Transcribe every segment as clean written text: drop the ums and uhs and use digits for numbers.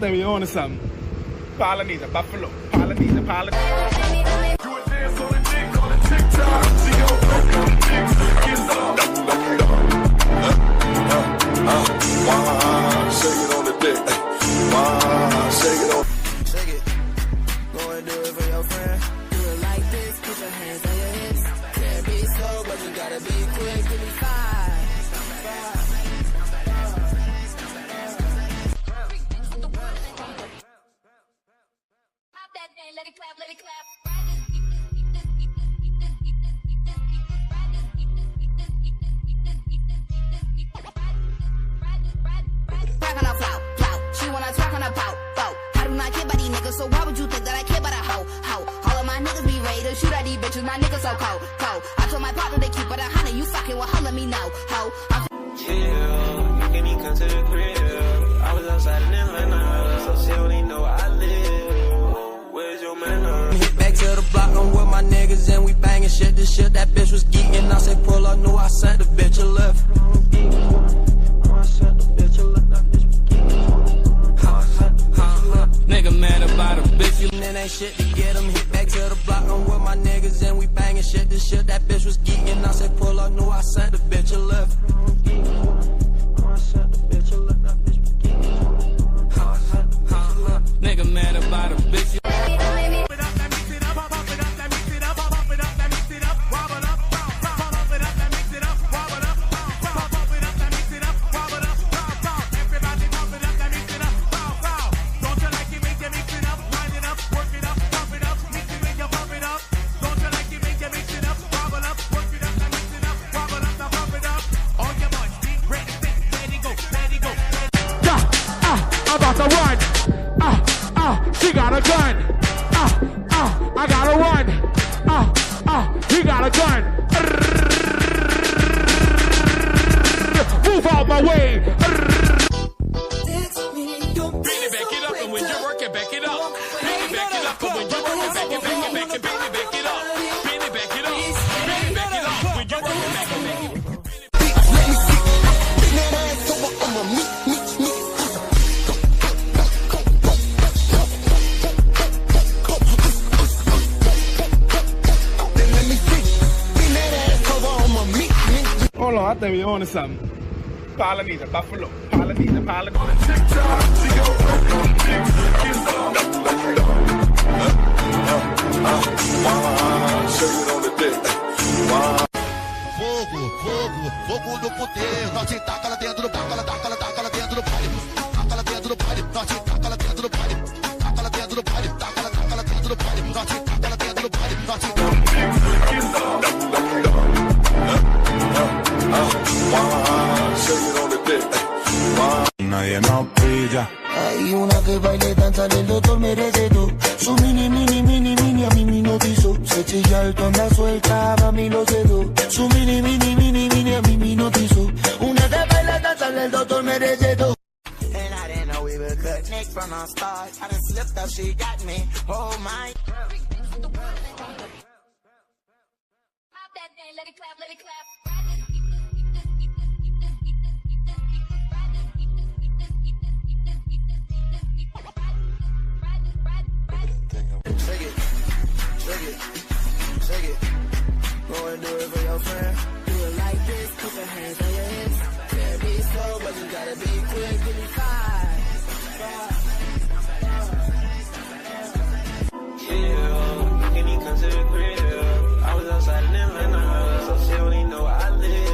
think we on to something. Polynesian, Buffalo, Polynesian, Polynesian. Do a dance on the dick, on the TikTok. See your dicks, get some. Shake it on the dick. Shake it on. Shake it. Go and do it for your friend. Do it like this. Put your hands on your hips. Can't be slow, but you gotta be quick. Give me 5. Let it clap, let it clap. Twerk on a flout, flout. She wanna twerk on a bout, bout. I do not care about these niggas, so why would you think that I care about a hoe, hoe? All of my niggas be ready to shoot at these bitches, my niggas so cold, cold. I told my partner to keep it 100, you fucking with her, let me know, hoe. Chill, you can even come to the crib. I was outside in Atlanta, so she don't even know where I live. Where's your man? Hit back to the block, I'm with my niggas and we banging shit. This shit, that bitch was geeking. I said pull up, knew I sent the bitch a lift. Nigga mad about a bitch, you and ain't shit to get him. Hit back to the block, I'm with my niggas and we banging shit. This shit, that bitch was geeking. I said pull up, knew I sent the bitch a lift. Nigga mad about a bitch. She got a gun. I gotta run. He got a gun. Move out my way. Baby, back it up, and when you're working, back it up. Baby, back it up, and when you're working, back it, back it, back it, baby, back it up. Baby, back it up. Baby, back it up. When you're working, back it, back it. Let me see. Bring that ass over on my meat. Hold on, I think we on to something. Polynesian, Buffalo, Polynesian, Polynesian. TikTok, see your dicks, get some. Shake it on the dick. Fogo, fogo, fogo do poder. Nós te taca lá dentro do taca lá dentro do baile. Taca lá dentro do baile, nós te taca lá dentro do baile. Taca lá dentro do baile, taca lá dentro do baile. Nós te taca lá dentro do baile, nós te Nadie nos pilla. Hay una que baila y danza, el doctor merece tú. Su mini, mini, mini, mini, a mí me notizó. Se chilla alto, anda suelta, mami lo cedo. Su mini, mini, mini, mini, a mí me notizó. Una que baila y danza, el doctor merece tú. And I didn't know we were good Nick from the start. I done slipped up, she got me. Oh my. Pop that thing, let it clap, let it clap. Shake it, shake it, shake it. Go and do it for your friend. Do it like this, put your hands on your hips. Can't be slow, but you gotta be quick. Give me 5. Yeah, you can even come to the crib. I was outside in Atlanta, so she don't even know where I live.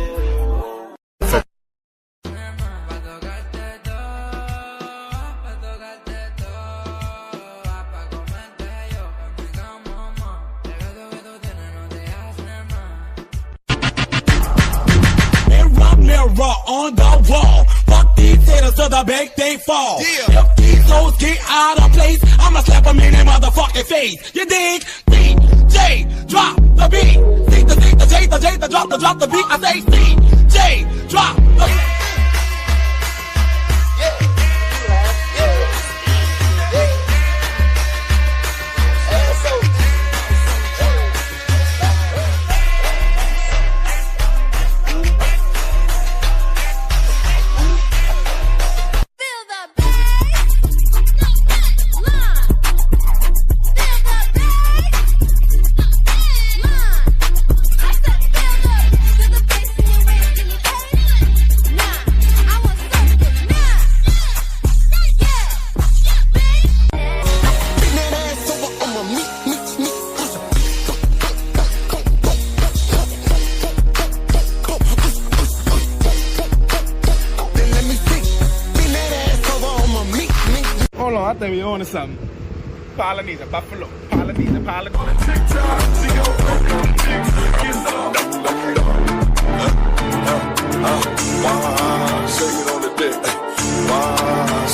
Mirror on the wall. Fuck these haters till the big thing fall. Yeah. If these hoes get out of place, I'ma slap them in their motherfucking face. You dig? DJ, drop the beat. Drop the beat. I say DJ, drop the beat. Feel the bass. think we on to something. Polynesian, Buffalo, Polynesian, Polynesian. Shake it on the dick.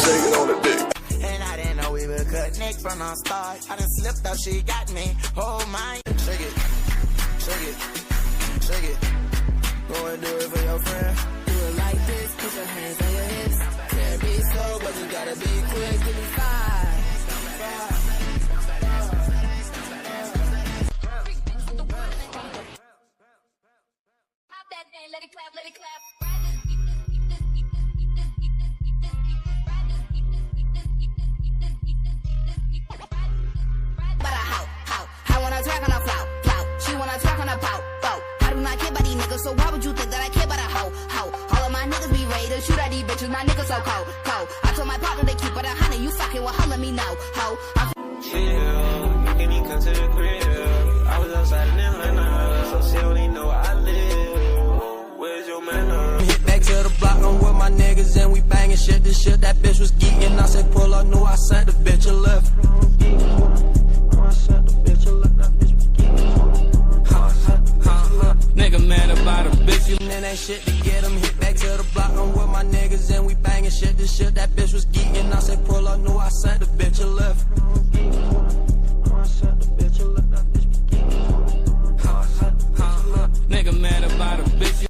Shake it on the dick. And I didn't know we would cut Nick from the start. I done slipped up, she got me. Oh my. Shake it, shake it, shake it. Go and do it for your friend. Do it like this, put your hands on your hips. Can't be slow, but you gotta be quick. Give me 5. Pop that thing, let it clap, let it clap. But I wanna twerk on a flout, flout. She wanna twerk on a bout, bout. I do not care about these niggas, so why would you think that I care about a hoe, hoe? All of my niggas be ready to shoot at these bitches, my niggas so cold, cold. I told my partner to keep it 100, you fucking with her, let me know, hoe. Chill, you can even come to the crib. I was outside in Atlanta, so she don't even know where I live. Where's your man? Hit back to the block, I'm with my niggas and we banging shit. This shit, that bitch was geeking. I said pull up, knew I sent the bitch a left. Nigga mad about a bitch, you and ain't shit to get him. Hit back to the block, I'm with my niggas and we banging shit. This shit, that bitch was geeking. I said pull up, knew I sent the bitch a left. Nigga mad about a bitch.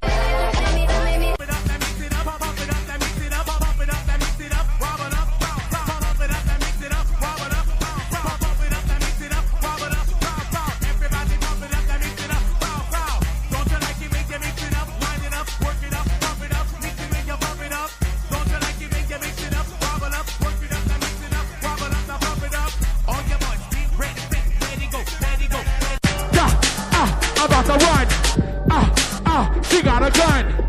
About to run. She got a gun.